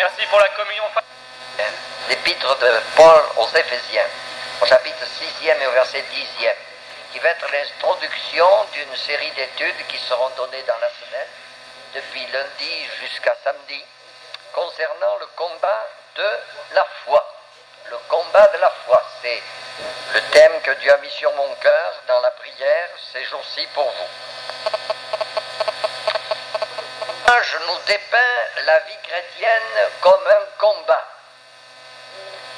Merci pour la communion. L'épître de Paul aux Éphésiens, au chapitre 6e et au verset 10e, qui va être l'introduction d'une série d'études qui seront données dans la semaine, depuis lundi jusqu'à samedi, concernant le combat de la foi. Le combat de la foi, c'est le thème que Dieu a mis sur mon cœur dans la prière ces jours-ci pour vous. Je nous dépeint la vie chrétienne comme un combat.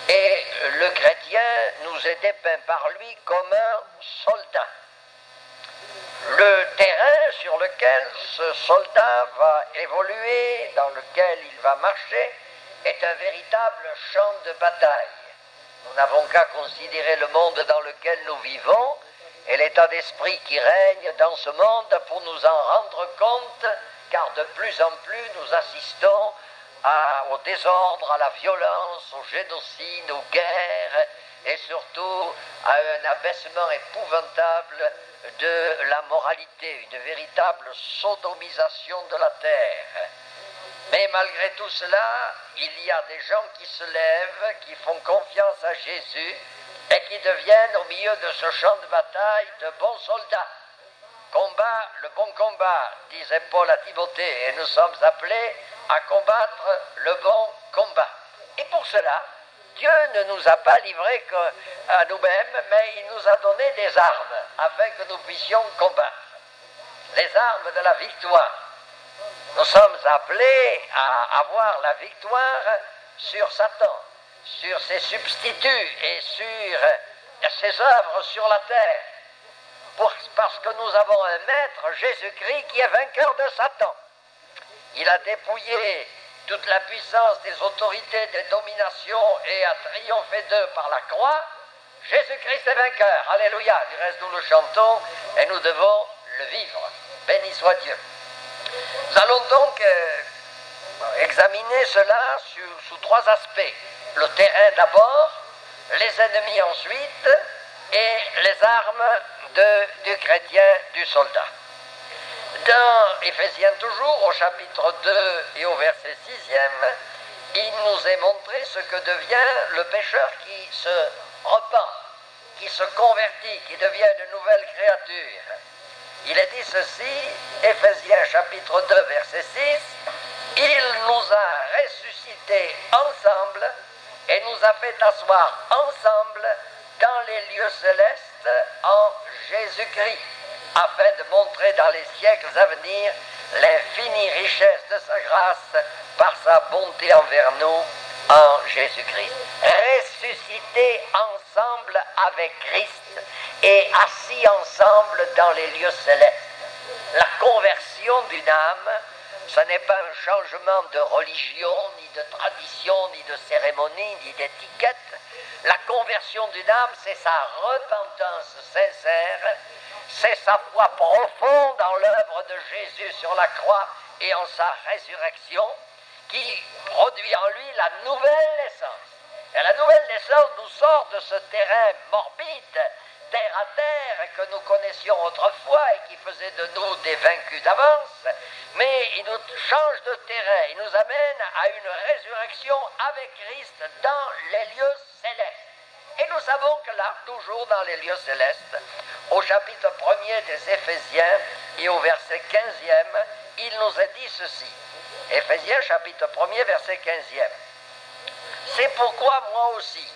Et le chrétien nous est dépeint par lui comme un soldat. Le terrain sur lequel ce soldat va évoluer, dans lequel il va marcher, est un véritable champ de bataille. Nous n'avons qu'à considérer le monde dans lequel nous vivons et l'état d'esprit qui règne dans ce monde pour nous en rendre compte, car de plus en plus nous assistons au désordre, à la violence, au génocide, aux guerres et surtout à un abaissement épouvantable de la moralité, une véritable sodomisation de la terre. Mais malgré tout cela, il y a des gens qui se lèvent, qui font confiance à Jésus et qui deviennent au milieu de ce champ de bataille de bons soldats. Combat, le bon combat, disait Paul à Timothée, et nous sommes appelés à combattre le bon combat. Et pour cela, Dieu ne nous a pas livrés à nous-mêmes, mais il nous a donné des armes afin que nous puissions combattre. Les armes de la victoire. Nous sommes appelés à avoir la victoire sur Satan, sur ses substituts et sur ses œuvres sur la terre. Parce que nous avons un maître, Jésus-Christ, qui est vainqueur de Satan. Il a dépouillé toute la puissance des autorités, des dominations et a triomphé d'eux par la croix. Jésus-Christ est vainqueur. Alléluia. Du reste, nous le chantons et nous devons le vivre. Béni soit Dieu. Nous allons donc examiner cela sous trois aspects. Le terrain d'abord, les ennemis ensuite et les armes du chrétien, du soldat. Dans Éphésiens toujours, au chapitre 2 et au verset 6e, il nous est montré ce que devient le pécheur qui se repent, qui se convertit, qui devient de nouvelles créatures. Il est dit ceci, Éphésiens chapitre 2, verset 6, « Il nous a ressuscités ensemble et nous a fait asseoir ensemble dans les lieux célestes en Jésus-Christ, afin de montrer dans les siècles à venir l'infinie richesse de sa grâce par sa bonté envers nous en Jésus-Christ. » Ressuscités ensemble avec Christ et assis ensemble dans les lieux célestes. La conversion d'une âme, ce n'est pas un changement de religion, ni de tradition, ni de cérémonie, ni d'étiquette. La conversion d'une âme, c'est sa repentance sincère, c'est sa foi profonde en l'œuvre de Jésus sur la croix et en sa résurrection, qui produit en lui la nouvelle naissance. Et la nouvelle naissance nous sort de ce terrain morbide, terre à terre, que nous connaissions autrefois et qui faisait de nous des vaincus d'avance, mais il nous change de terrain, il nous amène à une résurrection avec Christ dans les lieux célestes. Et nous savons que là, toujours dans les lieux célestes, au chapitre 1er des Éphésiens et au verset 15e, il nous est dit ceci. Éphésiens chapitre 1er, verset 15e. « C'est pourquoi moi aussi,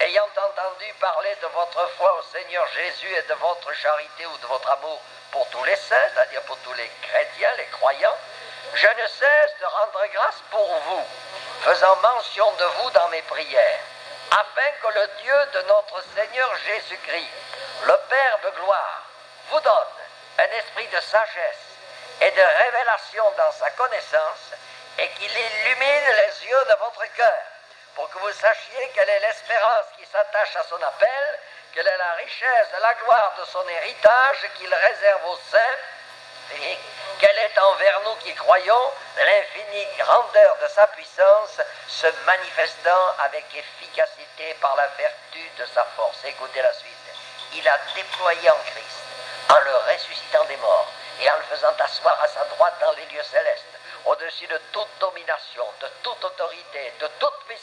ayant entendu parler de votre foi au Seigneur Jésus et de votre charité ou de votre amour pour tous les saints, c'est-à-dire pour tous les chrétiens, les croyants, je ne cesse de rendre grâce pour vous, faisant mention de vous dans mes prières, afin que le Dieu de notre Seigneur Jésus-Christ, le Père de gloire, vous donne un esprit de sagesse et de révélation dans sa connaissance et qu'il illumine les yeux de votre cœur, pour que vous sachiez quelle est l'espérance qui s'attache à son appel, quelle est la richesse de la gloire de son héritage qu'il réserve aux saints, et quelle est envers nous qui croyons l'infinie grandeur de sa puissance, se manifestant avec efficacité par la vertu de sa force. Écoutez la suite. Il a déployé en Christ, en le ressuscitant des morts, et en le faisant asseoir à sa droite dans les lieux célestes, au-dessus de toute domination, de toute autorité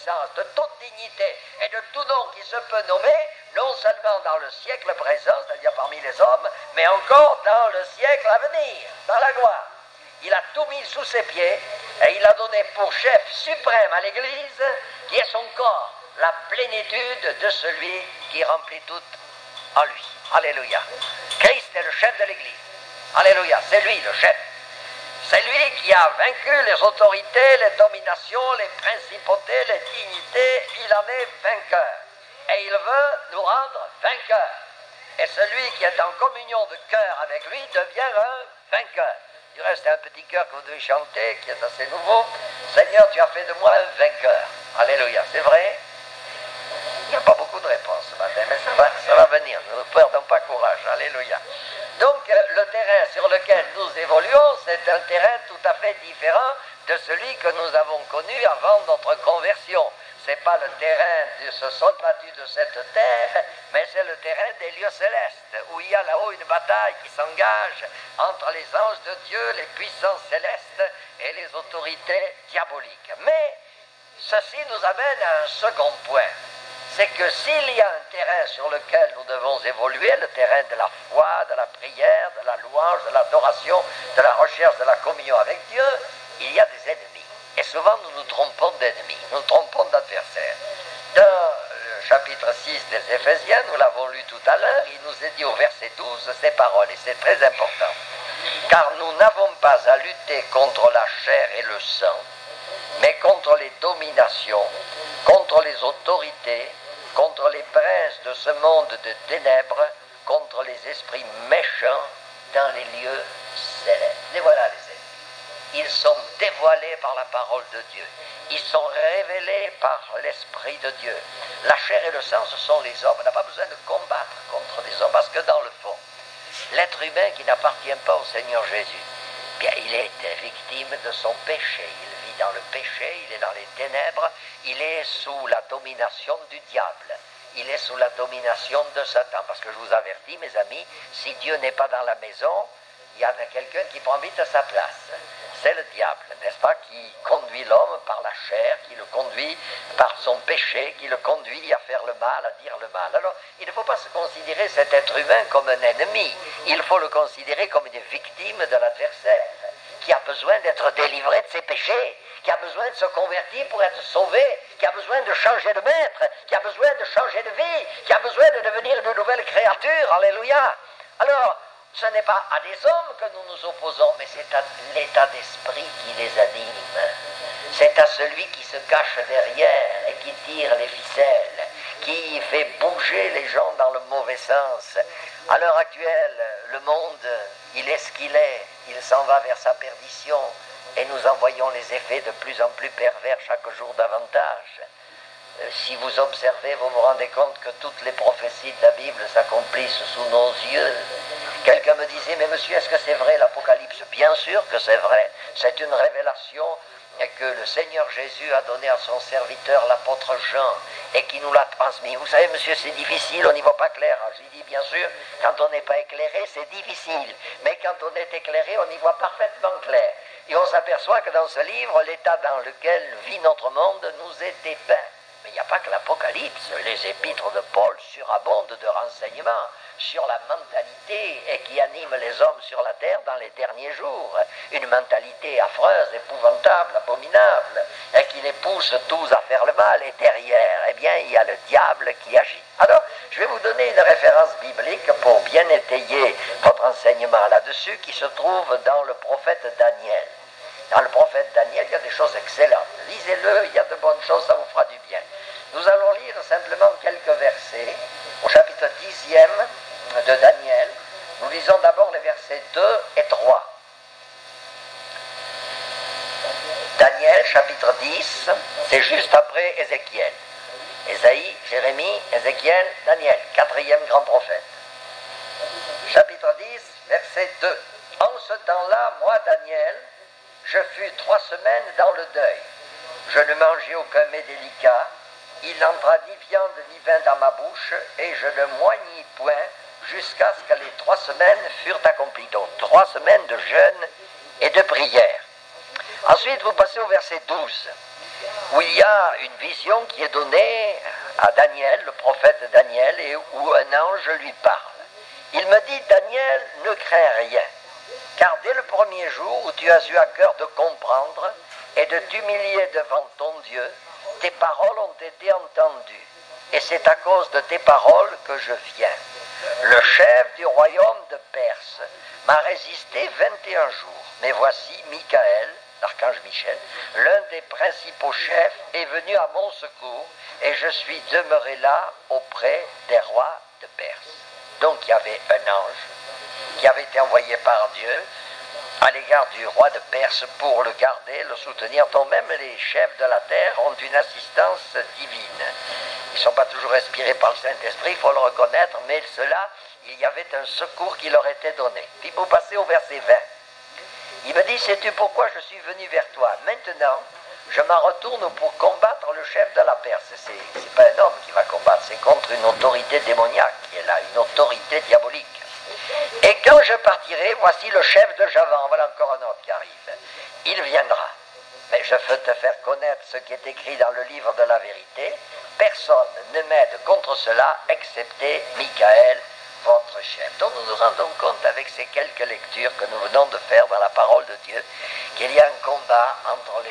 puissance, de toute dignité et de tout nom qui se peut nommer, non seulement dans le siècle présent, c'est-à-dire parmi les hommes, mais encore dans le siècle à venir, dans la gloire. Il a tout mis sous ses pieds et il a donné pour chef suprême à l'Église, qui est son corps, la plénitude de celui qui remplit tout en lui. Alléluia. Christ est le chef de l'Église. Alléluia, c'est lui le chef. C'est lui qui a vaincu les autorités, les dominations, les principautés, les dignités. Il en est vainqueur. Et il veut nous rendre vainqueurs. Et celui qui est en communion de cœur avec lui devient un vainqueur. Du reste, c'est un petit cœur que vous devez chanter, qui est assez nouveau. Seigneur, tu as fait de moi un vainqueur. Alléluia, c'est vrai? Il n'y a pas beaucoup de réponses ce matin, mais ça va venir. Ne perdons pas courage. Alléluia. Donc, le terrain sur lequel nous évoluons, c'est un terrain tout à fait différent de celui que nous avons connu avant notre conversion. Ce n'est pas le terrain de ce sol battu de cette terre, mais c'est le terrain des lieux célestes, où il y a là-haut une bataille qui s'engage entre les anges de Dieu, les puissances célestes et les autorités diaboliques. Mais ceci nous amène à un second point. C'est que s'il y a un terrain sur lequel nous devons évoluer, le terrain de la foi, de la prière, de la louange, de l'adoration, de la recherche de la communion avec Dieu, il y a des ennemis. Et souvent nous nous trompons d'ennemis, nous nous trompons d'adversaires. Dans le chapitre 6 des Éphésiens, nous l'avons lu tout à l'heure, il nous est dit au verset 12 ces paroles, et c'est très important. Car nous n'avons pas à lutter contre la chair et le sang, mais contre les dominations, contre les autorités, contre les princes de ce monde de ténèbres, contre les esprits méchants dans les lieux célestes. Et voilà les ennemis. Ils sont dévoilés par la parole de Dieu. Ils sont révélés par l'Esprit de Dieu. La chair et le sang, ce sont les hommes. On n'a pas besoin de combattre contre des hommes, parce que dans le fond, l'être humain qui n'appartient pas au Seigneur Jésus, bien, il est victime de son péché. Il vit dans le péché, il est dans les ténèbres, il est sous la domination du diable. Il est sous la domination de Satan. Parce que je vous avertis, mes amis, si Dieu n'est pas dans la maison, il y a quelqu'un qui prend vite à sa place. C'est le diable, n'est-ce pas, qui conduit l'homme par la chair, qui le conduit par son péché, qui le conduit à faire le mal, à dire le mal. Alors, il ne faut pas se considérer cet être humain comme un ennemi. Il faut le considérer comme une victime de l'adversaire, qui a besoin d'être délivré de ses péchés, qui a besoin de se convertir pour être sauvé, qui a besoin de changer de maître, qui a besoin de changer de vie, qui a besoin de devenir une nouvelle créature. Alléluia. Alors, ce n'est pas à des hommes que nous nous opposons, mais c'est à l'état d'esprit qui les anime. C'est à celui qui se cache derrière et qui tire les ficelles, qui fait bouger les gens dans le mauvais sens. À l'heure actuelle, le monde, il est ce qu'il est, il s'en va vers sa perdition, et nous en voyons les effets de plus en plus pervers chaque jour davantage. Si vous observez, vous vous rendez compte que toutes les prophéties de la Bible s'accomplissent sous nos yeux. Quelqu'un me disait, mais monsieur, est-ce que c'est vrai l'Apocalypse? Bien sûr que c'est vrai. C'est une révélation que le Seigneur Jésus a donnée à son serviteur, l'apôtre Jean, et qui nous l'a transmis. Vous savez, monsieur, c'est difficile, on n'y voit pas clair. J'ai dit, bien sûr, quand on n'est pas éclairé, c'est difficile. Mais quand on est éclairé, on y voit parfaitement clair. Et on s'aperçoit que dans ce livre, l'état dans lequel vit notre monde nous est dépeint. Mais il n'y a pas que l'Apocalypse. Les épîtres de Paul surabondent de renseignements sur la mentalité qui anime les hommes sur la terre dans les derniers jours. Une mentalité affreuse, épouvantable, abominable, et qui les pousse tous à faire le mal. Et derrière, eh bien, il y a le diable qui agit. Alors, je vais vous donner une référence biblique pour bien étayer votre enseignement là-dessus, qui se trouve dans le prophète Daniel. Dans le prophète Daniel, il y a des choses excellentes. Lisez-le, il y a de bonnes choses, ça vous fera du bien. Nous allons lire simplement quelques versets au chapitre 10e de Daniel. Nous lisons d'abord les versets 2 et 3. Daniel, chapitre 10, c'est juste après Ézéchiel. Ésaïe, Jérémie, Ézéchiel, Daniel, 4e grand prophète. Chapitre 10, verset 2. En ce temps-là, moi, Daniel, je fus 3 semaines dans le deuil. Je ne mangeai aucun mets délicat. Il n'entra ni viande ni vin dans ma bouche, et je ne moignis point jusqu'à ce que les 3 semaines furent accomplies. Donc 3 semaines de jeûne et de prière. Ensuite, vous passez au verset 12. où il y a une vision qui est donnée à Daniel, le prophète Daniel, et où un ange lui parle. Il me dit, Daniel, ne crains rien, car dès le premier jour où tu as eu à cœur de comprendre et de t'humilier devant ton Dieu, tes paroles ont été entendues, et c'est à cause de tes paroles que je viens. Le chef du royaume de Perse m'a résisté 21 jours, mais voici Michael, l'archange Michel, l'un des principaux chefs, est venu à mon secours, et je suis demeuré là auprès des rois de Perse. Donc il y avait un ange qui avait été envoyé par Dieu à l'égard du roi de Perse pour le garder, le soutenir, dont même les chefs de la terre ont une assistance divine. Ils ne sont pas toujours inspirés par le Saint-Esprit, il faut le reconnaître, mais cela, il y avait un secours qui leur était donné. Puis vous passez au verset 20. Il me dit, sais-tu pourquoi je suis venu vers toi? Maintenant, je m'en retourne pour combattre le chef de la Perse. C'est pas un homme qui va combattre, c'est contre une autorité démoniaque qui est là, une autorité diabolique. Et quand je partirai, voici le chef de Javan, voilà encore un autre qui arrive. Il viendra. Mais je veux te faire connaître ce qui est écrit dans le livre de la vérité. Personne ne m'aide contre cela, excepté Michael, votre chef. Donc nous nous rendons compte avec ces quelques lectures que nous venons de faire dans la parole de Dieu, qu'il y a un combat entre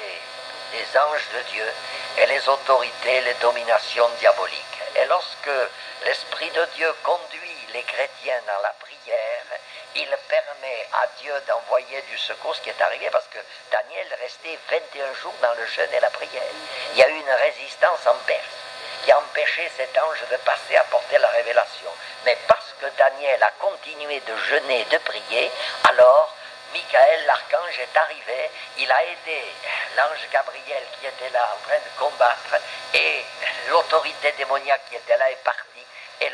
les anges de Dieu et les autorités, les dominations diaboliques. Et lorsque l'Esprit de Dieu conduit les chrétiens dans la prière, il permet à Dieu d'envoyer du secours, ce qui est arrivé parce que Daniel restait 21 jours dans le jeûne et la prière. Il y a eu une résistance en Perse qui a empêché cet ange de passer à porter la révélation. Mais parce que Daniel a continué de jeûner et de prier, alors Michael, l'archange, est arrivé, il a aidé l'ange Gabriel qui était là en train de combattre, et l'autorité démoniaque qui était là est partie, et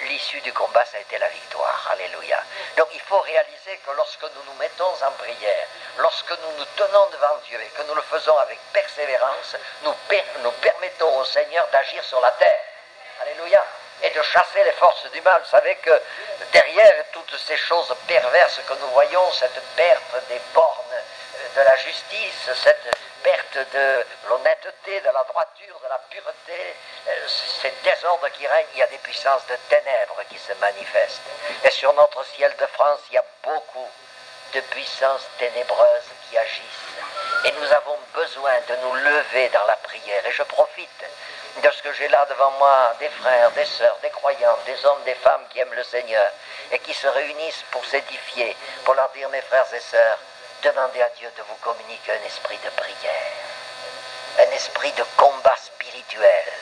l'issue du combat, ça a été la victoire. Alléluia. Donc il faut réaliser que lorsque nous nous mettons en prière, lorsque nous nous tenons devant Dieu et que nous le faisons avec persévérance, nous permettons au Seigneur d'agir sur la terre. Alléluia. Et de chasser les forces du mal. Vous savez que derrière toutes ces choses perverses que nous voyons, cette perte des bornes de la justice, cette perte de l'honnêteté, de la droiture, de la pureté, ces désordres qui règnent, il y a des puissances de ténèbres qui se manifestent. Et sur notre ciel de France, il y a beaucoup de puissances ténébreuses qui agissent. Et nous avons besoin de nous lever dans la prière. Et je profite de ce que j'ai là devant moi, des frères, des sœurs, des croyants, des hommes, des femmes qui aiment le Seigneur et qui se réunissent pour s'édifier, pour leur dire, mes frères et sœurs, demandez à Dieu de vous communiquer un esprit de prière, un esprit de combat spirituel.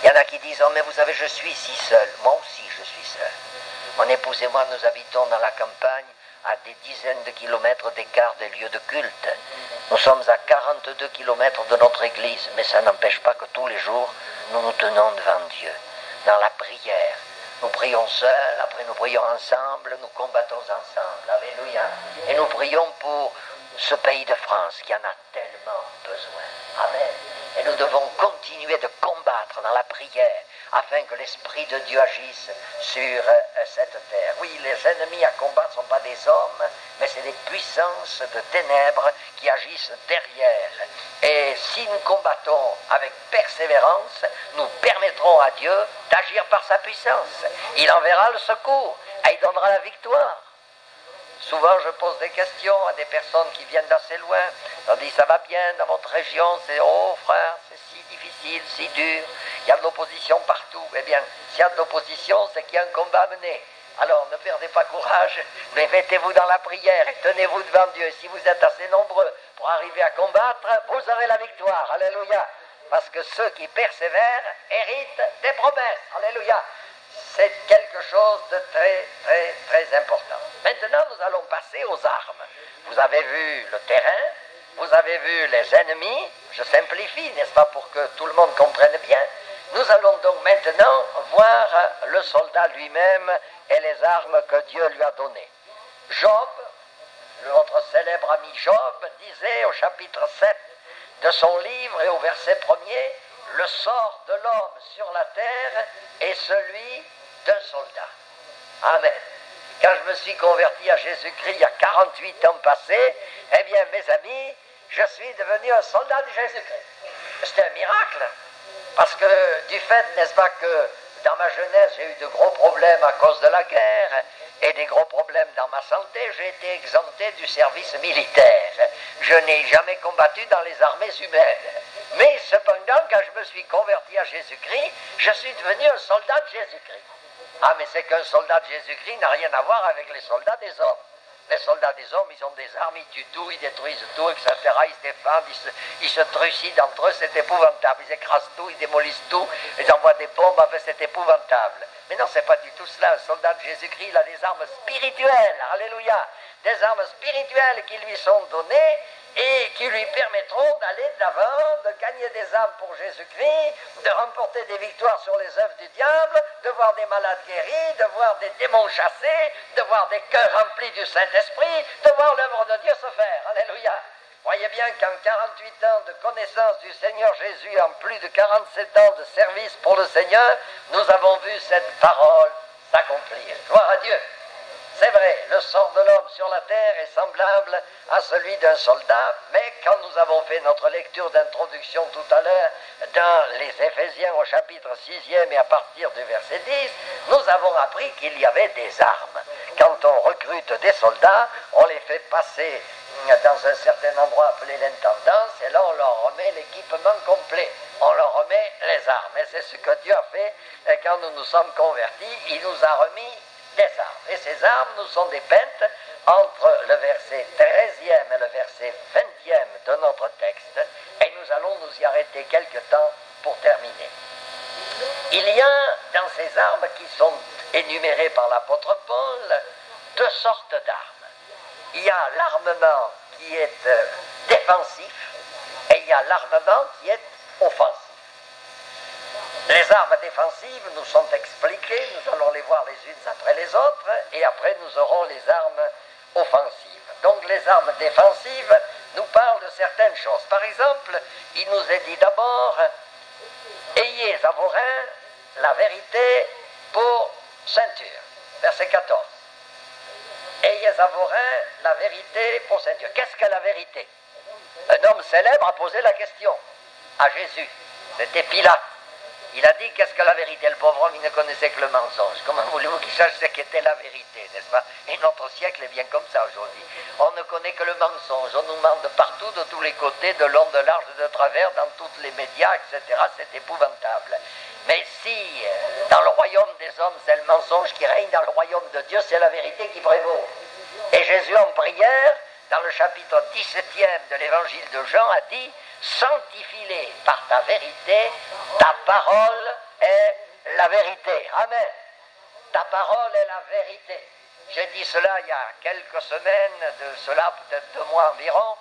Il y en a qui disent, oh mais vous savez, je suis si seul. Moi aussi, je suis seul. Mon épouse et moi, nous habitons dans la campagne, à des dizaines de kilomètres d'écart des lieux de culte. Nous sommes à 42 kilomètres de notre église, mais ça n'empêche pas que tous les jours, nous nous tenons devant Dieu, dans la prière. Nous prions seuls, après nous prions ensemble, nous combattons ensemble. Alléluia. Et nous prions pour ce pays de France qui en a tellement besoin. Amen. Et nous devons continuer de combattre dans la prière afin que l'Esprit de Dieu agisse sur cette terre. Oui, les ennemis à combattre ne sont pas des hommes, mais c'est des puissances de ténèbres qui agissent derrière. Et si nous combattons avec persévérance, nous permettrons à Dieu d'agir par sa puissance. Il enverra le secours et il donnera la victoire. Souvent, je pose des questions à des personnes qui viennent d'assez loin. On dit, ça va bien dans votre région? C'est, oh frère, c'est si difficile, si dur. Il y a de l'opposition partout. Eh bien, s'il y a de l'opposition, c'est qu'il y a un combat à mener. Alors, ne perdez pas courage, mais mettez-vous dans la prière et tenez-vous devant Dieu. Si vous êtes assez nombreux pour arriver à combattre, vous aurez la victoire. Alléluia. Parce que ceux qui persévèrent héritent des promesses. Alléluia. C'est quelque chose de très, très, très important. Maintenant, nous allons passer aux armes. Vous avez vu le terrain, vous avez vu les ennemis. Je simplifie, n'est-ce pas, pour que tout le monde comprenne bien. Nous allons donc maintenant voir le soldat lui-même et les armes que Dieu lui a données. Job, notre célèbre ami Job, disait au chapitre 7 de son livre et au verset 1er, le sort de l'homme sur la terre est celui d'un soldat. Amen. Quand je me suis converti à Jésus-Christ il y a 48 ans passés, eh bien, mes amis, je suis devenu un soldat de Jésus-Christ. c'était un miracle. Parce que du fait, n'est-ce pas, que dans ma jeunesse, j'ai eu de gros problèmes à cause de la guerre et des gros problèmes dans ma santé, j'ai été exempté du service militaire. Je n'ai jamais combattu dans les armées humaines. Mais cependant, quand je me suis converti à Jésus-Christ, je suis devenu un soldat de Jésus-Christ. Ah, mais c'est qu'un soldat de Jésus-Christ n'a rien à voir avec les soldats des hommes. Les soldats des hommes, ils ont des armes, ils tuent tout, ils détruisent tout, etc. Ils se défendent, ils se trucident entre eux, c'est épouvantable. Ils écrasent tout, ils démolissent tout, ils envoient des bombes, enfin, c'est épouvantable. Mais non, c'est pas du tout cela. Un soldat de Jésus-Christ, il a des armes spirituelles, alléluia. Des armes spirituelles qui lui sont données et qui lui permettront d'aller de l'avant, de gagner des âmes pour Jésus-Christ, de remporter des victoires sur les œuvres du diable, de voir des malades guéris, de voir des démons chassés, de voir des cœurs remplis du Saint-Esprit, de voir l'œuvre de Dieu se faire. Alléluia. Voyez bien qu'en 48 ans de connaissance du Seigneur Jésus, en plus de 47 ans de service pour le Seigneur, nous avons vu cette parole s'accomplir. Gloire à Dieu. C'est vrai, le sort de l'homme sur la terre est semblable à celui d'un soldat, mais quand nous avons fait notre lecture d'introduction tout à l'heure dans les Éphésiens au chapitre 6e et à partir du verset 10, nous avons appris qu'il y avait des armes. Quand on recrute des soldats, on les fait passer dans un certain endroit appelé l'intendance, et là on leur remet l'équipement complet, on leur remet les armes. Et c'est ce que Dieu a fait quand nous nous sommes convertis, il nous a remis des armes. Et ces armes nous sont dépeintes entre le verset 13e et le verset 20e de notre texte, et nous allons nous y arrêter quelque temps pour terminer. Il y a dans ces armes qui sont énumérées par l'apôtre Paul deux sortes d'armes. Il y a l'armement qui est défensif et il y a l'armement qui est offensif. Les armes défensives nous sont expliquées, nous allons les voir les unes après les autres, et après nous aurons les armes offensives. Donc les armes défensives nous parlent de certaines choses. Par exemple, il nous est dit d'abord, ayez à vos reins la vérité pour ceinture. Verset 14. Ayez à vos reins la vérité pour ceinture. Qu'est-ce que la vérité? Un homme célèbre a posé la question à Jésus. C'était Pilate. Il a dit, qu'est-ce que la vérité? Le pauvre homme, il ne connaissait que le mensonge. Comment voulez-vous qu'il sache ce qu'était la vérité, n'est-ce pas? Et notre siècle est bien comme ça aujourd'hui. On ne connaît que le mensonge. On nous ment de partout, de tous les côtés, de long, de large, de travers, dans tous les médias, etc. C'est épouvantable. Mais si, dans le royaume des hommes, c'est le mensonge qui règne, dans le royaume de Dieu, c'est la vérité qui prévaut. Et Jésus, en prière, dans le chapitre 17e de l'évangile de Jean, a dit, sanctifie-les par ta vérité, ta parole est la vérité. Amen. Ta parole est la vérité. J'ai dit cela il y a quelques semaines, de cela peut-être 2 mois environ,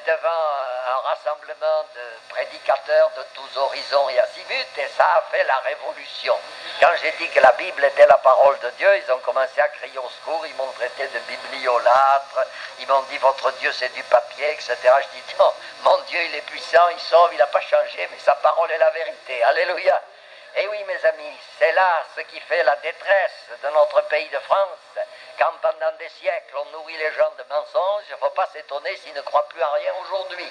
devant un rassemblement de prédicateurs de tous horizons et azimuts, et ça a fait la révolution. Quand j'ai dit que la Bible était la parole de Dieu, ils ont commencé à crier au secours, ils m'ont traité de bibliolâtre, ils m'ont dit votre Dieu c'est du papier, etc. Je dis non, mon Dieu il est puissant, il sauve, il n'a pas changé, mais sa parole est la vérité. Alléluia. Et oui mes amis, c'est là ce qui fait la détresse de notre pays de France. Quand pendant des siècles on nourrit les gens de mensonges, il ne faut pas s'étonner s'ils ne croient plus à rien aujourd'hui.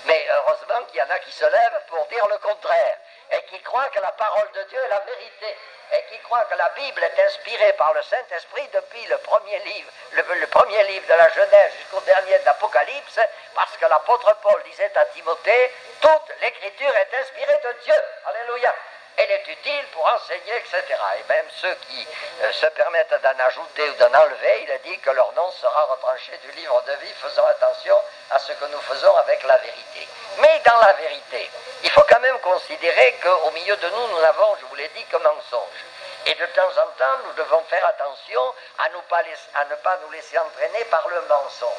Mais heureusement qu'il y en a qui se lèvent pour dire le contraire, et qui croient que la parole de Dieu est la vérité, et qui croient que la Bible est inspirée par le Saint-Esprit depuis le premier livre de la Genèse jusqu'au dernier de l'Apocalypse, parce que l'apôtre Paul disait à Timothée, toute l'écriture est inspirée de Dieu. Alléluia. Elle est utile pour enseigner, etc. Et même ceux qui se permettent d'en ajouter ou d'en enlever, il a dit que leur nom sera retranché du livre de vie, faisant attention à ce que nous faisons avec la vérité. Mais dans la vérité, il faut quand même considérer qu'au milieu de nous, nous n'avons, je vous l'ai dit, que mensonge. Et de temps en temps, nous devons faire attention à ne pas nous laisser entraîner par le mensonge.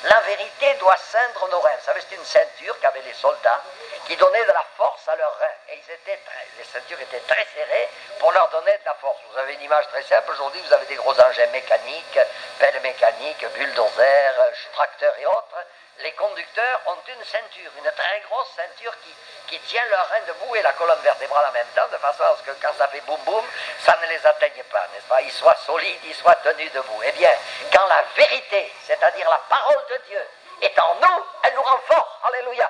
La vérité doit ceindre nos reins. Vous savez, c'est une ceinture qu'avaient les soldats qui donnait de la force à leurs reins. Et les ceintures étaient très serrées pour leur donner de la force. Vous avez une image très simple. Aujourd'hui, vous avez des gros engins mécaniques, pelles mécaniques, bulldozers, tracteurs et autres. Les conducteurs ont une ceinture, une très grosse ceinture qui tient leurs reins debout et la colonne vertébrale en même temps, de façon à ce que quand ça fait boum boum, ça ne les atteigne pas, n'est-ce pas? Ils soient solides, ils soient tenus debout. Eh bien, quand la vérité, c'est-à-dire la parole de Dieu, est en nous, elle nous rend forts. Alléluia.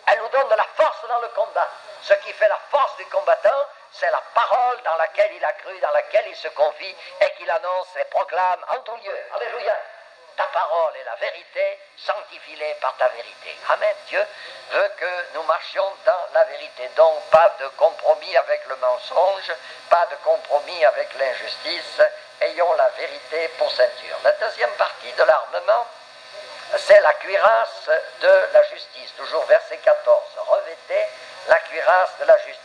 Elle nous donne de la force, de dans le combat. Ce qui fait la force du combattant, c'est la parole dans laquelle il a cru, dans laquelle il se confie et qu'il annonce et proclame en tout lieu. Alléluia. Ta parole est la vérité, sanctifie-les par ta vérité. Amen. Dieu veut que nous marchions dans la vérité. Donc, pas de compromis avec le mensonge, pas de compromis avec l'injustice. Ayons la vérité pour ceinture. La deuxième partie de l'armement, c'est la cuirasse de la justice. Toujours verset 14. Revêtez la cuirasse de la justice.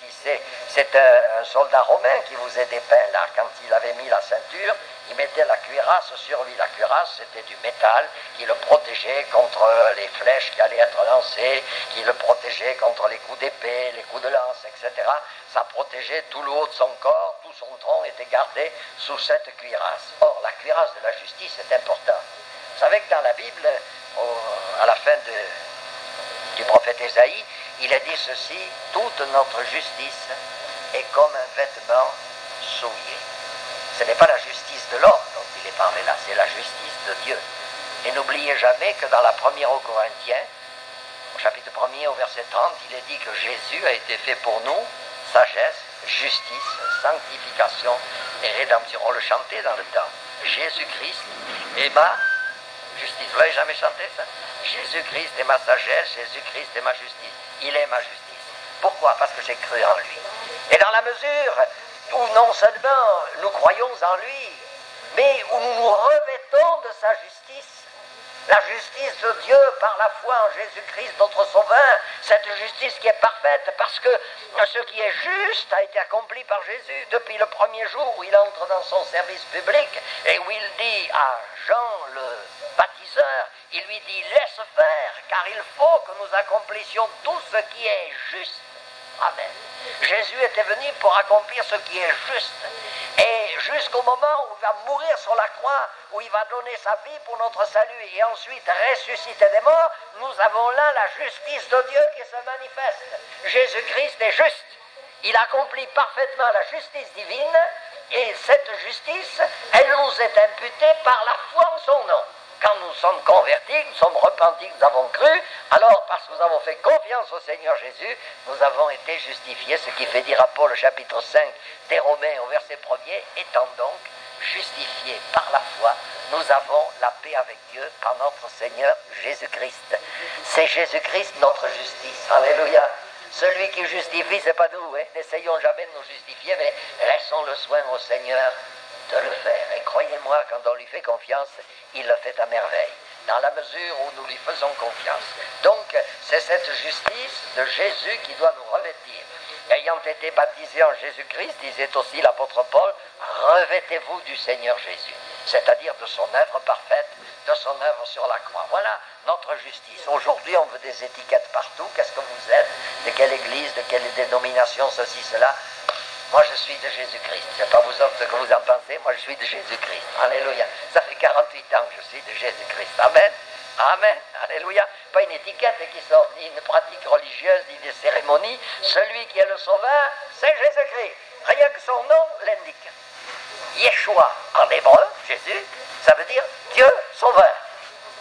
C'est un soldat romain qui vous est dépeint là. Quand il avait mis la ceinture, il mettait la cuirasse sur lui. La cuirasse, c'était du métal qui le protégeait contre les flèches qui allaient être lancées, qui le protégeait contre les coups d'épée, les coups de lance, etc. Ça protégeait tout le haut de son corps, tout son tronc était gardé sous cette cuirasse. Or, la cuirasse de la justice est importante. Vous savez que dans la Bible, à la fin du prophète Ésaïe, il a dit ceci: toute notre justice est comme un vêtement souillé. Ce n'est pas la justice de l'homme dont il est parlé là, c'est la justice de Dieu. Et n'oubliez jamais que dans la première aux Corinthiens, au chapitre 1er, au verset 30, il est dit que Jésus a été fait pour nous sagesse, justice, sanctification et rédemption. On le chantait dans le temps. Jésus-Christ est ma justice. Vous l'avez jamais chanté ça? Jésus-Christ est ma sagesse, Jésus-Christ est ma justice. Il est ma justice. Pourquoi? Parce que j'ai cru en lui. Et dans la mesure où non seulement nous croyons en lui, mais où nous nous revêtons de sa justice, la justice de Dieu par la foi en Jésus-Christ, notre Sauveur, cette justice qui est parfaite, parce que ce qui est juste a été accompli par Jésus depuis le premier jour où il entre dans son service public et où il dit à Jean le baptiseur, il lui dit: laisse faire, car il faut que nous accomplissions tout ce qui est juste. Amen. Jésus était venu pour accomplir ce qui est juste. Et jusqu'au moment où il va mourir sur la croix, où il va donner sa vie pour notre salut et ensuite ressusciter des morts, nous avons là la justice de Dieu qui se manifeste. Jésus-Christ est juste. Il accomplit parfaitement la justice divine et cette justice, elle nous est imputée par la foi en son nom. Quand nous sommes convertis, nous sommes repentis, nous avons cru, alors parce que nous avons fait confiance au Seigneur Jésus, nous avons été justifiés, ce qui fait dire à Paul au chapitre 5 des Romains au verset 1er, étant donc justifiés par la foi, nous avons la paix avec Dieu par notre Seigneur Jésus-Christ. C'est Jésus-Christ notre justice. Alléluia. Celui qui justifie, c'est pas nous, hein? N'essayons jamais de nous justifier, mais laissons le soin au Seigneur de le faire. Et croyez-moi, quand on lui fait confiance, il le fait à merveille, dans la mesure où nous lui faisons confiance. Donc, c'est cette justice de Jésus qui doit nous revêtir. Ayant été baptisés en Jésus-Christ, disait aussi l'apôtre Paul, revêtez-vous du Seigneur Jésus, c'est-à-dire de son œuvre parfaite, de son œuvre sur la croix. Voilà notre justice. Aujourd'hui, on veut des étiquettes partout. Qu'est-ce que vous êtes? De quelle église? De quelle dénomination? Ceci, cela. Moi, je suis de Jésus-Christ. Je ne sais pas vous autres ce que vous en pensez. Moi, je suis de Jésus-Christ. Alléluia. Ça fait 48 ans que je suis de Jésus-Christ. Amen. Amen. Alléluia. Pas une étiquette qui sort ni une pratique religieuse, ni des cérémonies. Celui qui est le Sauveur, c'est Jésus-Christ. Rien que son nom l'indique. Yeshua, en hébreu, Jésus, ça veut dire Dieu Sauveur.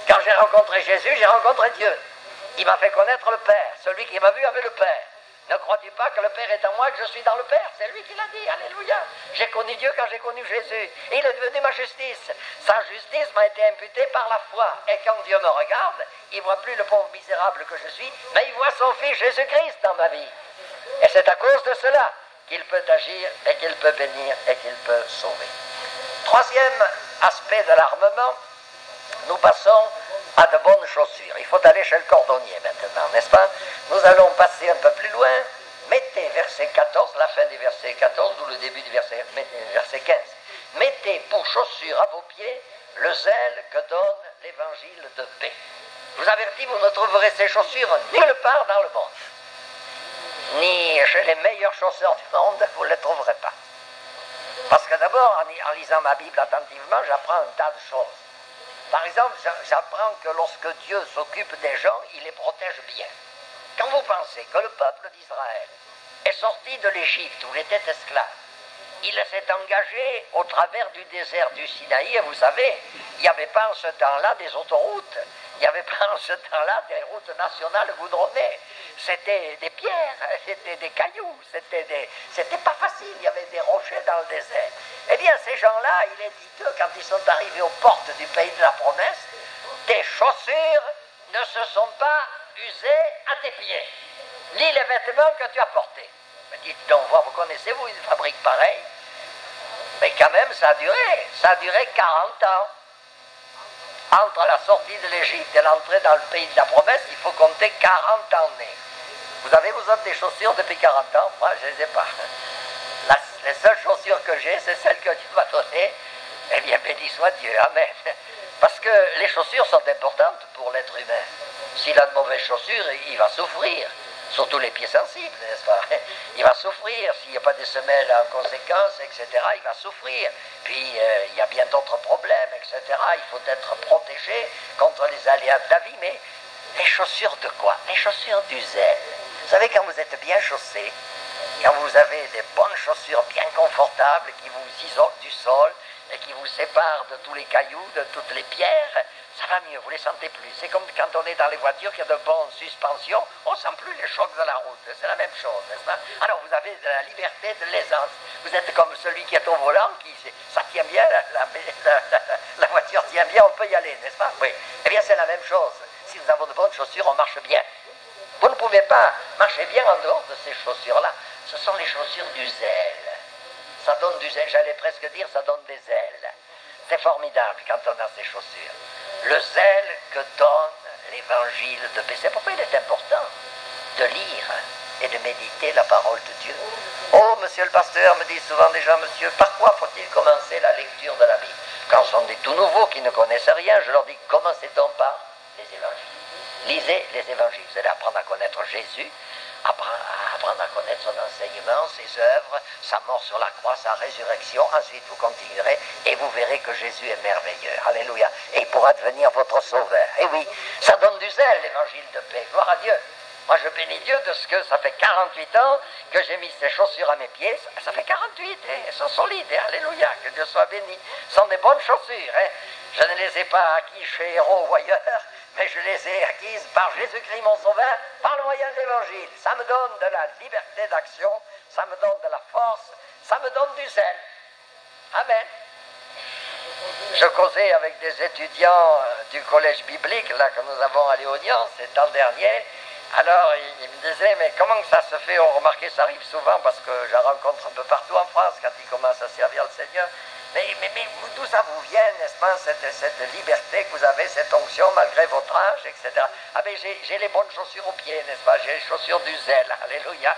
Quand j'ai rencontré Jésus, j'ai rencontré Dieu. Il m'a fait connaître le Père. Celui qui m'a vu avait le Père. Ne crois-tu pas que le Père est en moi, que je suis dans le Père? C'est lui qui l'a dit, alléluia. J'ai connu Dieu quand j'ai connu Jésus. Et il est devenu ma justice. Sa justice m'a été imputée par la foi. Et quand Dieu me regarde, il ne voit plus le pauvre misérable que je suis, mais il voit son Fils Jésus-Christ dans ma vie. Et c'est à cause de cela qu'il peut agir, et qu'il peut bénir, et qu'il peut sauver. Troisième aspect de l'armement, nous passons à de bonnes chaussures. Il faut aller chez le cordonnier maintenant, n'est-ce pas? Nous allons passer un peu plus loin. Mettez verset 14, la fin du verset 14, ou le début du verset 15. Mettez pour chaussure à vos pieds le zèle que donne l'évangile de paix. Je vous avertis, vous ne trouverez ces chaussures nulle part dans le monde. Ni chez les meilleurs chausseurs du monde, vous ne les trouverez pas. Parce que d'abord, en lisant ma Bible attentivement, j'apprends un tas de choses. Par exemple, j'apprends que lorsque Dieu s'occupe des gens, il les protège bien. Quand vous pensez que le peuple d'Israël est sorti de l'Égypte où il était esclave, il s'est engagé au travers du désert du Sinaï, et vous savez, il n'y avait pas en ce temps-là des autoroutes, il n'y avait pas en ce temps-là des routes nationales goudronnées. c'était des pierres, c'était des cailloux, c'était pas facile, il y avait des rochers dans le désert. Eh bien, ces gens-là, il est dit d'eux, quand ils sont arrivés aux portes du pays de la promesse, tes chaussures ne se sont pas usées à tes pieds, ni les vêtements que tu as portés. Mais dites donc, vous connaissez-vous une fabrique pareille? Mais quand même, ça a duré 40 ans. Entre la sortie de l'Égypte et l'entrée dans le pays de la promesse, il faut compter 40 années. Vous avez, vous autres, des chaussures depuis 40 ans? Moi, je ne les ai pas. Les seules chaussures que j'ai, c'est celles que Dieu m'a données. Eh bien, béni soit Dieu. Amen. Parce que les chaussures sont importantes pour l'être humain. S'il a de mauvaises chaussures, il va souffrir. Surtout les pieds sensibles, n'est-ce pas? Il va souffrir, s'il n'y a pas des semelles en conséquence, etc., il va souffrir. Puis, il y a bien d'autres problèmes, etc. Il faut être protégé contre les aléas de la vie. Mais les chaussures de quoi? Les chaussures du zèle. Vous savez, quand vous êtes bien chaussé, quand vous avez des bonnes chaussures bien confortables qui vous isolent du sol et qui vous séparent de tous les cailloux, de toutes les pierres, ça va mieux, vous ne les sentez plus. C'est comme quand on est dans les voitures, qu'il y a de bonnes suspensions, on ne sent plus les chocs de la route. C'est la même chose, n'est-ce pas? Alors vous avez de la liberté, de l'aisance. Vous êtes comme celui qui est au volant, ça tient bien, la voiture tient bien, on peut y aller, n'est-ce pas? Oui. Eh bien, c'est la même chose. Si nous avons de bonnes chaussures, on marche bien. Vous ne pouvez pas marcher bien en dehors de ces chaussures-là. Ce sont les chaussures du zèle. Ça donne du zèle, j'allais presque dire, ça donne des ailes. C'est formidable quand on a ces chaussures. Le zèle que donne l'évangile de paix. C'est pourquoi il est important de lire et de méditer la parole de Dieu. Oh, monsieur le pasteur, me dit souvent des gens, monsieur, par quoi faut-il commencer la lecture de la Bible? Quand ce sont des tout nouveaux qui ne connaissent rien, je leur dis, commencez-donc par les évangiles. Lisez les évangiles. Vous allez apprendre à connaître Jésus, apprendre à connaître son enseignement, ses œuvres, sa mort sur la croix, sa résurrection. Ensuite, vous continuerez et vous verrez que Jésus est merveilleux. Alléluia. Et il pourra devenir votre sauveur. Et oui, ça donne du zèle, l'évangile de paix. Gloire à Dieu. Moi, je bénis Dieu de ce que ça fait 48 ans que j'ai mis ces chaussures à mes pieds. Ça fait 48, elles sont solides. Alléluia, que Dieu soit béni. Ce sont des bonnes chaussures. Je ne les ai pas acquises chez Héros ou ailleurs, mais je les ai acquises par Jésus-Christ mon Sauveur, par le moyen de l'Évangile. Ça me donne de la liberté d'action, ça me donne de la force, ça me donne du zèle. Amen. Je causais avec des étudiants du collège biblique, là, que nous avons à Léognan, c'est l'an dernier. Alors, ils me disaient, mais comment ça se fait? On remarquait, ça arrive souvent, parce que j'en rencontre un peu partout en France, quand ils commencent à servir le Seigneur. Mais d'où ça vous vient, n'est-ce pas, cette liberté que vous avez, cette onction, malgré votre âge, etc. Ah ben, j'ai les bonnes chaussures aux pieds, n'est-ce pas? J'ai les chaussures du zèle, alléluia.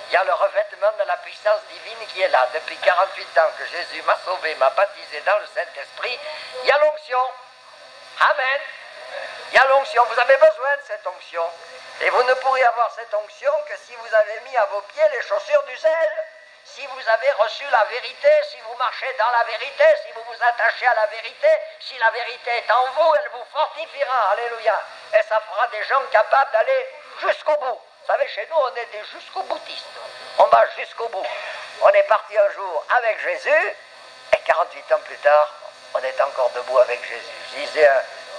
Il y a le revêtement de la puissance divine qui est là. Depuis 48 ans que Jésus m'a sauvé, m'a baptisé dans le Saint-Esprit, il y a l'onction. Amen. Il y a l'onction. Vous avez besoin de cette onction. Et vous ne pourrez avoir cette onction que si vous avez mis à vos pieds les chaussures du zèle. Si vous avez reçu la vérité, si vous marchez dans la vérité, si vous vous attachez à la vérité, si la vérité est en vous, elle vous fortifiera. Alléluia. Et ça fera des gens capables d'aller jusqu'au bout. Vous savez, chez nous, on est des jusqu'au boutistes. On va jusqu'au bout. On est parti un jour avec Jésus, et 48 ans plus tard, on est encore debout avec Jésus. Je disais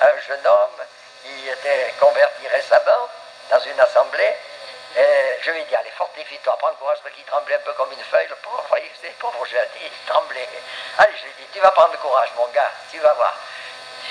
un jeune homme qui était converti récemment dans une assemblée, et je lui ai dit, allez, fortifie-toi, prends le courage, parce qu'il tremblait un peu comme une feuille, le pauvre, voyez, c'est le pauvre jeune, il tremblait. Allez, je lui ai dit, tu vas prendre le courage, mon gars, tu vas voir.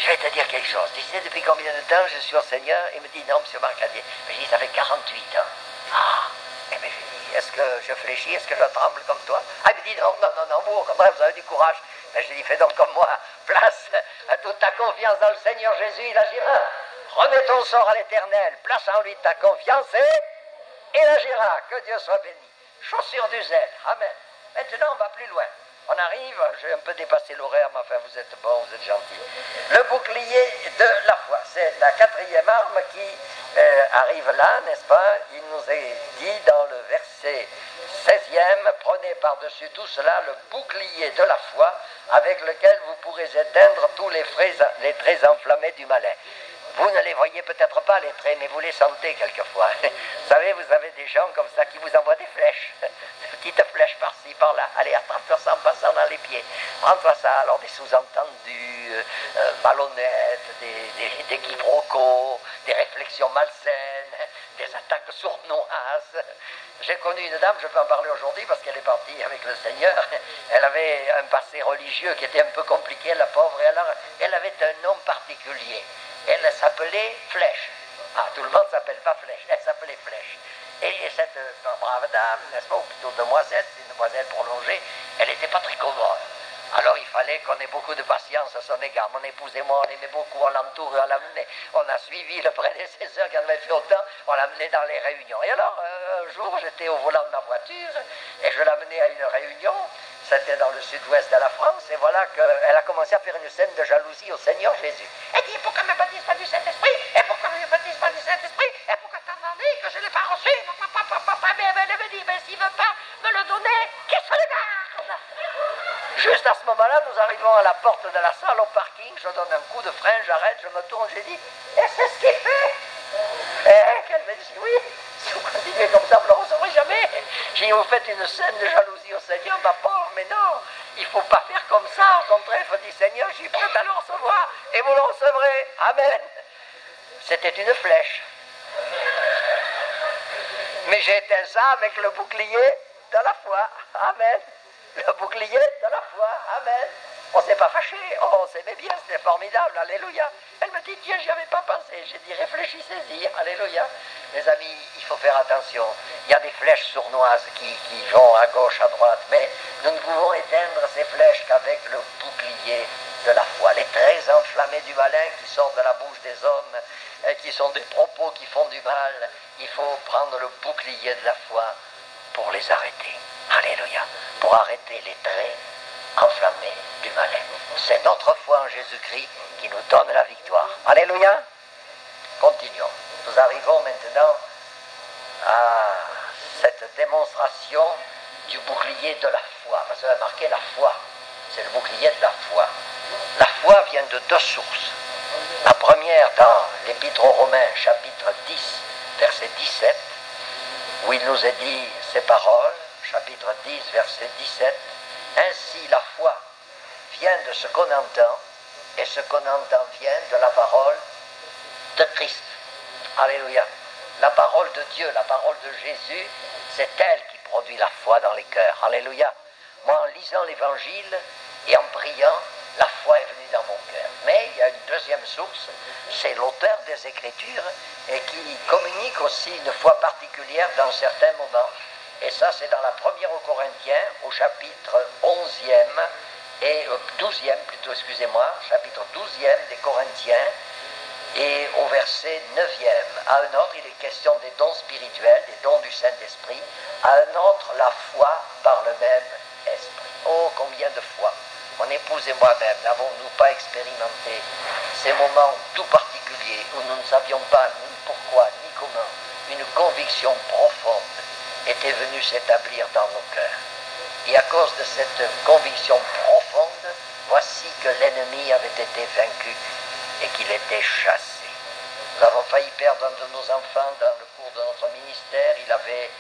Je vais te dire quelque chose. Tu sais depuis combien de temps je suis au Seigneur? Il me dit, non, monsieur Marcadier. Mais je dis, ça fait 48 ans. Ah! Et bien, je dis, est-ce que je fléchis? Est-ce que je tremble comme toi? Ah, il me dit, non, vous, au contraire, vous avez du courage. Mais je dis, fais donc comme moi. Place à toute ta confiance dans le Seigneur Jésus, il agira. Remets ton sort à l'Éternel. Place en lui ta confiance et il agira. Que Dieu soit béni. Chaussure du zèle. Amen. Maintenant, on va plus loin. On arrive, j'ai un peu dépassé l'horaire, mais enfin, vous êtes bon, vous êtes gentil. Le bouclier de la foi, c'est la 4e arme qui arrive là, n'est-ce pas? Il nous est dit dans le verset 16e, prenez par-dessus tout cela le bouclier de la foi, avec lequel vous pourrez éteindre tous les traits enflammés du malin. Vous ne les voyez peut-être pas, les traits, mais vous les sentez quelquefois. Vous savez, vous avez des gens comme ça qui vous envoient des flèches. Des petites flèches par-ci, par-là. Allez, attrape-toi ça en passant dans les pieds. Prends-toi ça. Alors, des sous-entendus, malhonnêtes, des quiproquos, des réflexions malsaines, des attaques sournoises. connu une dame, je peux en parler aujourd'hui parce qu'elle est partie avec le Seigneur. Elle avait un passé religieux qui était un peu compliqué, la pauvre, et alors elle avait un nom particulier. Elle s'appelait Flèche. Ah, tout le monde ne s'appelle pas Flèche, elle s'appelait Flèche. Et cette brave dame, n'est-ce pas, ou plutôt demoiselle, c'est une demoiselle prolongée, elle n'était pas très commode. Alors il fallait qu'on ait beaucoup de patience à son égard. Mon épouse et moi, on l'aimait beaucoup, on l'entourait, on l'amenait. On a suivi le prédécesseur qui en avait fait autant, on l'amenait dans les réunions. Et alors, un jour, j'étais au volant de ma voiture et je l'amenais à une réunion. C'était dans le sud-ouest de la France. Et voilà qu'elle a commencé à faire une scène de jalousie au Seigneur Jésus. Elle dit, pourquoi ne me baptise pas du Saint-Esprit? Et pourquoi ne me baptise pas du Saint-Esprit? Et pourquoi t'as demandé que je ne l'ai pas reçu? Mais elle me dit, mais s'il ne veut pas me le donner, qu'il se le garde. Juste à ce moment-là, nous arrivons à la porte de la salle, au parking, je donne un coup de frein, j'arrête, je me tourne, j'ai dit, et c'est ce qu'il fait? Et qu'elle me dit, oui, si vous continuez comme ça, vous ne le recevrez jamais. J'ai dit, vous faites une scène de jalousie au Seigneur, ma pauvre, mais non, il ne faut pas faire comme ça, au contraire, il faut dire, Seigneur, je suis prêt à le recevoir, et vous le recevrez, amen. C'était une flèche. Mais j'ai éteint ça avec le bouclier de la foi, amen. Le bouclier de la foi, amen. On ne s'est pas fâché, on s'aimait bien, c'était formidable, alléluia. Elle me dit, tiens, j'y avais pas pensé. J'ai dit, réfléchissez-y, alléluia. Mes amis, il faut faire attention. Il y a des flèches sournoises qui vont à gauche, à droite, mais nous ne pouvons éteindre ces flèches qu'avec le bouclier de la foi. Les traits enflammés du malin qui sortent de la bouche des hommes, qui sont des propos qui font du mal, il faut prendre le bouclier de la foi pour les arrêter. Alléluia. Pour arrêter les traits enflammés du malin. C'est notre foi en Jésus-Christ qui nous donne la victoire. Alléluia. Continuons. Nous arrivons maintenant à cette démonstration du bouclier de la foi. Parce que vous avez marqué la foi. C'est le bouclier de la foi. La foi vient de deux sources. La première dans l'Épître aux Romains, chapitre 10, verset 17, où il nous est dit ces paroles, chapitre 10, verset 17, « Ainsi la foi vient de ce qu'on entend, et ce qu'on entend vient de la parole de Christ. » Alléluia. La parole de Dieu, la parole de Jésus, c'est elle qui produit la foi dans les cœurs. Alléluia. Moi, en lisant l'Évangile et en priant, la foi est venue dans mon cœur. Mais il y a une deuxième source, c'est l'auteur des Écritures, et qui communique aussi une foi particulière dans certains moments. Et ça, c'est dans la première aux Corinthiens, au chapitre 11e, et 12e plutôt, excusez-moi, chapitre 12e des Corinthiens, et au verset 9e. À un autre, il est question des dons spirituels, des dons du Saint-Esprit. À un autre, la foi par le même Esprit. Oh, combien de fois, mon épouse et moi-même, n'avons-nous pas expérimenté ces moments tout particuliers où nous ne savions pas ni pourquoi, ni comment, une conviction profonde était venue s'établir dans nos cœurs. Et à cause de cette conviction profonde, voici que l'ennemi avait été vaincu et qu'il était chassé. Nous avons failli perdre un de nos enfants dans le cours de notre ministère. Il avait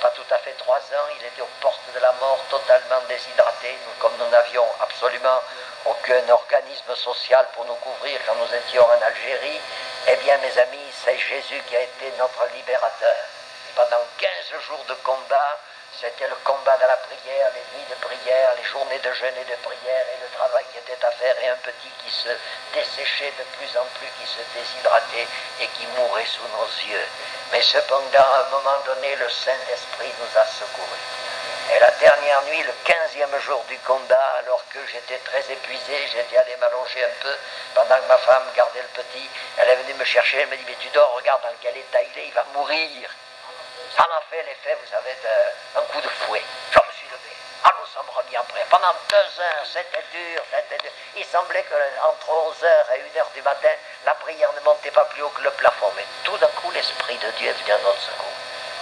pas tout à fait 3 ans, il était aux portes de la mort, totalement déshydraté. Comme nous n'avions absolument aucun organisme social pour nous couvrir quand nous étions en Algérie, eh bien mes amis, c'est Jésus qui a été notre libérateur. Pendant 15 jours de combat, c'était le combat de la prière, les nuits de prière, les journées de jeûne et de prière, et le travail qui était à faire, et un petit qui se desséchait de plus en plus, qui se déshydratait et qui mourait sous nos yeux. Mais cependant, à un moment donné, le Saint-Esprit nous a secourus. Et la dernière nuit, le 15e jour du combat, alors que j'étais très épuisé, j'étais allé m'allonger un peu, pendant que ma femme gardait le petit, elle est venue me chercher, elle me dit, mais tu dors, regarde dans quel état il va mourir. Ça m'a fait l'effet, vous savez, d'un coup de fouet. Je me suis levé. Ah, nous sommes remis en prière. Pendant 2 heures, c'était dur, c'était dur. Il semblait qu'entre 11h et 1h du matin, la prière ne montait pas plus haut que le plafond. Mais tout d'un coup, l'Esprit de Dieu est venu à notre secours.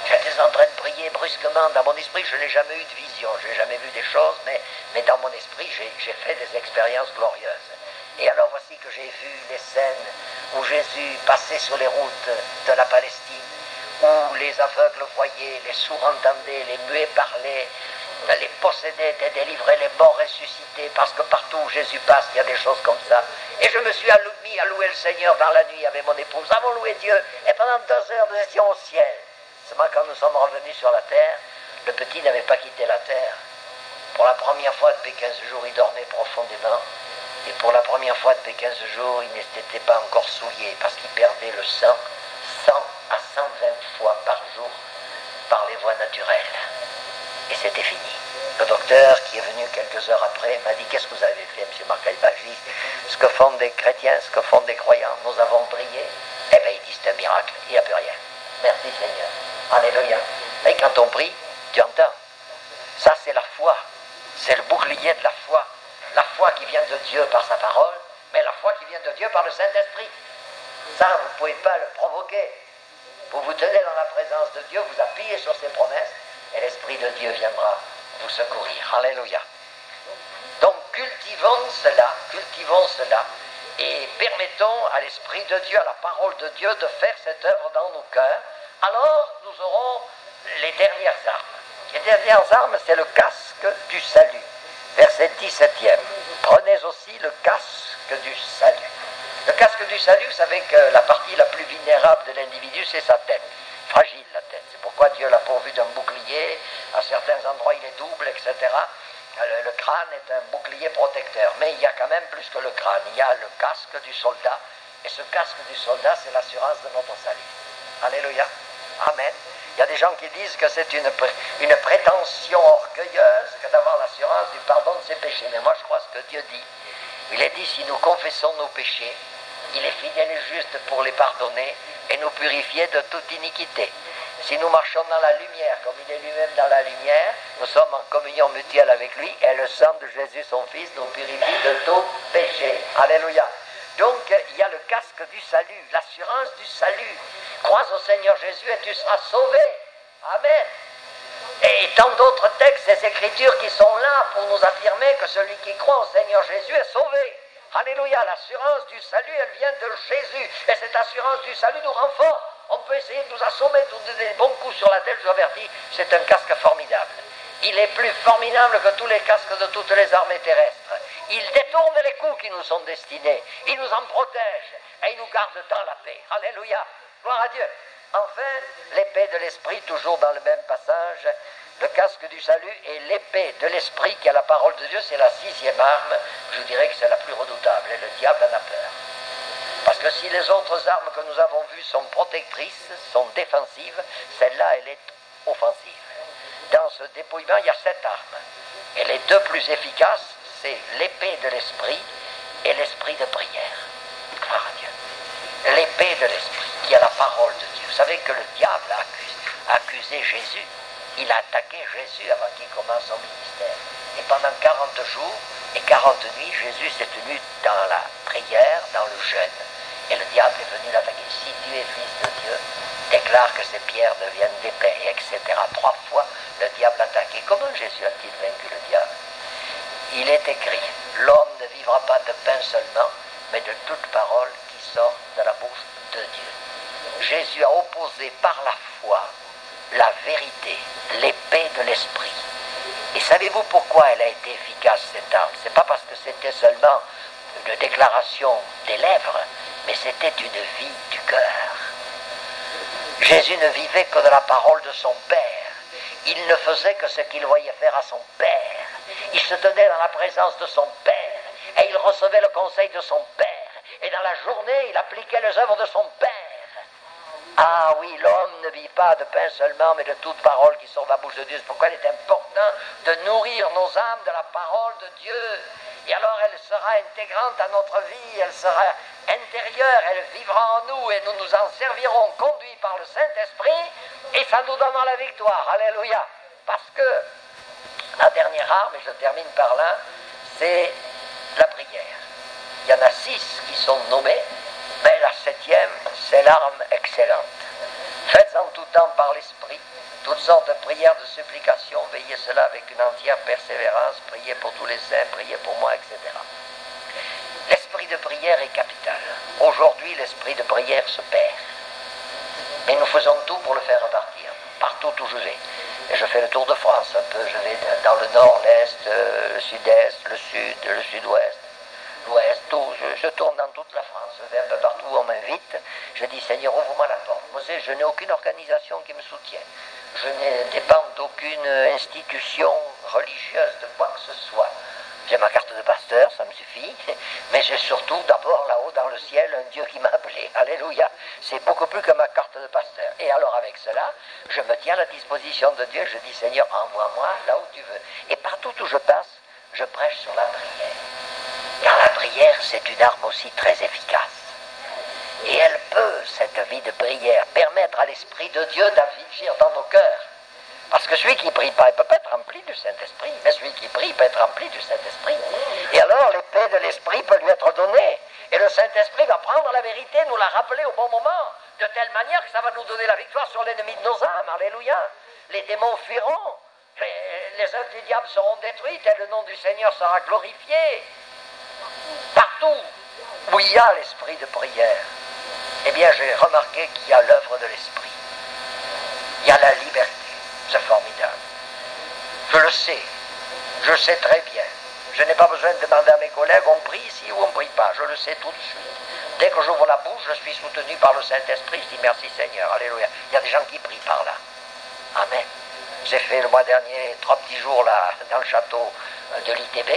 J'étais en train de prier brusquement. Dans mon esprit, je n'ai jamais eu de vision. Je n'ai jamais vu des choses, mais dans mon esprit, j'ai fait des expériences glorieuses. Et alors voici que j'ai vu les scènes où Jésus passait sur les routes de la Palestine, où les aveugles voyaient, les sourds entendaient, les muets parlaient, les possédés étaient délivrés, les morts ressuscités, parce que partout où Jésus passe, il y a des choses comme ça. Et je me suis mis à louer le Seigneur dans la nuit avec mon épouse. Nous avons loué Dieu, et pendant 2 heures, nous étions au ciel. Seulement quand nous sommes revenus sur la terre, Le petit n'avait pas quitté la terre. Pour la première fois depuis 15 jours, il dormait profondément. Et pour la première fois depuis 15 jours, il n'était pas encore souillé parce qu'il perdait le sang 100 à 120 fois par jour par les voies naturelles. Et c'était fini. Le docteur, qui est venu quelques heures après, m'a dit « Qu'est-ce que vous avez fait, M. Marcaïba ?» Je dis « Ce que font des chrétiens, ce que font des croyants, nous avons prié. » Eh bien, il dit « C'est un miracle, il n'y a plus rien. » Merci Seigneur. Alléluia. Et quand on prie, tu entends. Ça, c'est la foi. C'est le bouclier de la foi. La foi qui vient de Dieu par sa parole, mais la foi qui vient de Dieu par le Saint-Esprit. Ça, vous ne pouvez pas le provoquer. Vous vous tenez dans la présence de Dieu, vous appuyez sur ses promesses, et l'Esprit de Dieu viendra vous secourir. Alléluia. Donc, cultivons cela, et permettons à l'Esprit de Dieu, à la parole de Dieu, de faire cette œuvre dans nos cœurs. Alors, nous aurons les dernières armes. Les dernières armes, c'est le casque du salut. Verset 17e. Prenez aussi le casque du salut. Le casque du salut, vous savez que la partie la plus vulnérable de l'individu, c'est sa tête. Fragile, la tête. C'est pourquoi Dieu l'a pourvu d'un bouclier. À certains endroits, il est double, etc. Le crâne est un bouclier protecteur. Mais il y a quand même plus que le crâne. Il y a le casque du soldat. Et ce casque du soldat, c'est l'assurance de notre salut. Alléluia. Amen. Il y a des gens qui disent que c'est une prétention orgueilleuse que d'avoir l'assurance du pardon de ses péchés. Mais moi, je crois ce que Dieu dit. Il est dit, si nous confessons nos péchés, il est fidèle et juste pour les pardonner et nous purifier de toute iniquité. Si nous marchons dans la lumière, comme il est lui-même dans la lumière, nous sommes en communion mutuelle avec lui et le sang de Jésus, son Fils, nous purifie de tout péché. Alléluia. Donc, il y a le casque du salut, l'assurance du salut. Crois au Seigneur Jésus et tu seras sauvé. Amen. Et tant d'autres textes et écritures qui sont là pour nous affirmer que celui qui croit au Seigneur Jésus est sauvé. Alléluia, l'assurance du salut, elle vient de Jésus. Et cette assurance du salut nous rend forts. On peut essayer de nous assommer, de nous donner des bons coups sur la tête, je vous avertis, c'est un casque formidable. Il est plus formidable que tous les casques de toutes les armées terrestres. Il détourne les coups qui nous sont destinés. Il nous en protège et il nous garde dans la paix. Alléluia, gloire à Dieu. Enfin, l'épée de l'esprit, toujours dans le même passage, le casque du salut et l'épée de l'esprit qui est la parole de Dieu, c'est la 6e arme. Je dirais que c'est la plus redoutable et le diable en a peur. Parce que si les autres armes que nous avons vues sont protectrices, sont défensives, celle-là, elle est offensive. Dans ce dépouillement, il y a 7 armes. Et les deux plus efficaces, c'est l'épée de l'esprit et l'esprit de prière. Gloire à Dieu. L'épée de l'esprit, qui est la parole de Dieu. Vous savez que le diable a accusé Jésus. Il a attaqué Jésus avant qu'il commence son ministère. Et pendant 40 jours et 40 nuits, Jésus s'est tenu dans la prière, dans le jeûne. Et le diable est venu l'attaquer. Si tu es fils de Dieu, déclare que ces pierres deviennent des pains, etc. 3 fois, le diable a attaqué. Comment Jésus a-t-il vaincu le diable? Il est écrit, l'homme ne vivra pas de pain seulement, mais de toute parole qui sort de la bouche de Dieu. Jésus a opposé par la foi la vérité, l'épée de l'esprit. Et savez-vous pourquoi elle a été efficace, cette arme? C'est pas parce que c'était seulement une déclaration des lèvres, mais c'était une vie du cœur. Jésus ne vivait que de la parole de son Père. Il ne faisait que ce qu'il voyait faire à son Père. Il se tenait dans la présence de son Père et il recevait le conseil de son Père. Et dans la journée, il appliquait les œuvres de son Père. Ah oui, l'homme ne vit pas de pain seulement, mais de toute parole qui sort de la bouche de Dieu. C'est pourquoi il est important de nourrir nos âmes de la parole de Dieu. Et alors elle sera intégrante à notre vie, elle sera intérieure, elle vivra en nous et nous nous en servirons, conduits par le Saint-Esprit, et ça nous donnera la victoire. Alléluia. Parce que la dernière arme, et je termine par là, c'est la prière. Il y en a 6 qui sont nommés, mais la 7e, c'est l'arme excellente. Faites en tout temps par l'Esprit toutes sortes de prières, de supplications, veillez cela avec une entière persévérance, priez pour tous les saints, priez pour moi, etc. L'esprit de prière est capital. Aujourd'hui, l'esprit de prière se perd. Mais nous faisons tout pour le faire repartir, partout où je vais. Et je fais le tour de France un peu, je vais dans le nord, l'est, le sud-est, le sud, le sud-ouest, l'ouest, tout. Je tourne dans toute la France, je vais un peu partout où on m'invite. Je dis, Seigneur, ouvre-moi la porte. Moi, je n'ai aucune organisation qui me soutienne. je ne dépends d'aucune institution religieuse de quoi que ce soit. J'ai ma carte de pasteur, ça me suffit, mais j'ai surtout d'abord là-haut dans le ciel un Dieu qui m'a appelé. Alléluia. C'est beaucoup plus que ma carte de pasteur. Et alors avec cela, je me tiens à la disposition de Dieu, je dis Seigneur, envoie-moi là où tu veux. Et partout où je passe, je prêche sur la prière. Car la prière, c'est une arme aussi très efficace. Et elle peut, cette vie de prière, permettre à l'Esprit de Dieu d'agir dans nos cœurs. Parce que celui qui ne prie pas, il ne peut pas être rempli du Saint-Esprit. Mais celui qui prie peut être rempli du Saint-Esprit. Et alors, l'épée de l'Esprit peut lui être donnée. Et le Saint-Esprit va prendre la vérité, nous la rappeler au bon moment, de telle manière que ça va nous donner la victoire sur l'ennemi de nos âmes. Alléluia. Les démons fuiront. Les œuvres du diable seront détruites et le nom du Seigneur sera glorifié. Partout où il y a l'esprit de prière, eh bien, j'ai remarqué qu'il y a l'œuvre de l'Esprit. Il y a la liberté. C'est formidable. Je le sais très bien. Je n'ai pas besoin de demander à mes collègues, on prie ici ou on ne prie pas. Je le sais tout de suite. Dès que j'ouvre la bouche, je suis soutenu par le Saint-Esprit. Je dis merci Seigneur, alléluia. Il y a des gens qui prient par là. Amen. J'ai fait le mois dernier 3 petits jours là, dans le château de l'ITB,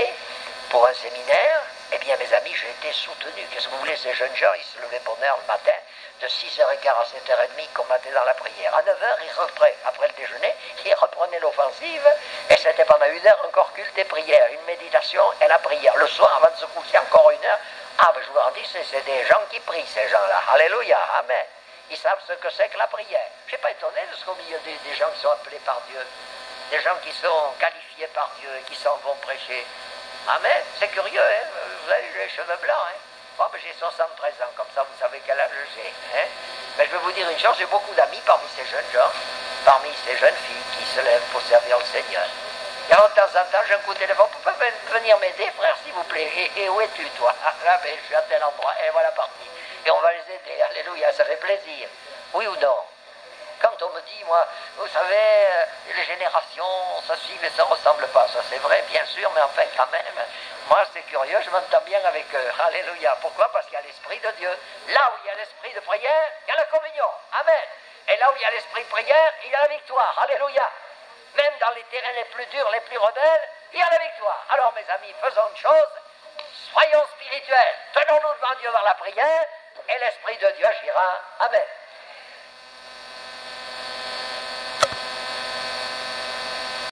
pour un séminaire. Eh bien, mes amis, j'ai été soutenu. Qu'est-ce que vous voulez, ces jeunes gens, ils se levaient pour heure le matin, de 6h15 à 7h30, ils combattaient dans la prière. À 9h, ils reprenaient, après le déjeuner, ils reprenaient l'offensive, et c'était pendant 1 heure encore culte et prière, une méditation et la prière. Le soir, avant de se coucher, encore 1 heure. Ah, ben je vous en dis, c'est des gens qui prient, ces gens-là. Alléluia, amen. Ils savent ce que c'est que la prière. Je ne suis pas étonné de ce qu'au milieu des gens qui sont appelés par Dieu, des gens qui sont qualifiés par Dieu et qui s'en vont prêcher. Amen. C'est curieux, hein. Vous avez les cheveux blancs, hein. Bon, ben j'ai 73 ans, comme ça vous savez quel âge j'ai. Hein. Mais je vais vous dire une chose, j'ai beaucoup d'amis parmi ces jeunes gens, parmi ces jeunes filles qui se lèvent pour servir le Seigneur. Et alors, de temps en temps, j'ai un coup de téléphone, vous pouvez venir m'aider, frère, s'il vous plaît. Et où es-tu, toi? Là, ben, je suis à tel endroit, et voilà parti. Et on va les aider, alléluia, ça fait plaisir. Oui ou non? Quand on me dit, moi, vous savez, les générations, ça suit et ça ne ressemble pas. Ça c'est vrai, bien sûr, mais enfin quand même, moi c'est curieux, je m'entends bien avec eux. Alléluia. Pourquoi? Parce qu'il y a l'Esprit de Dieu. Là où il y a l'Esprit de prière, il y a la communion. Amen. Et là où il y a l'Esprit de prière, il y a la victoire. Alléluia. Même dans les terrains les plus durs, les plus rebelles, il y a la victoire. Alors mes amis, faisons une chose, soyons spirituels. Tenons-nous devant Dieu dans la prière, et l'Esprit de Dieu agira. Amen.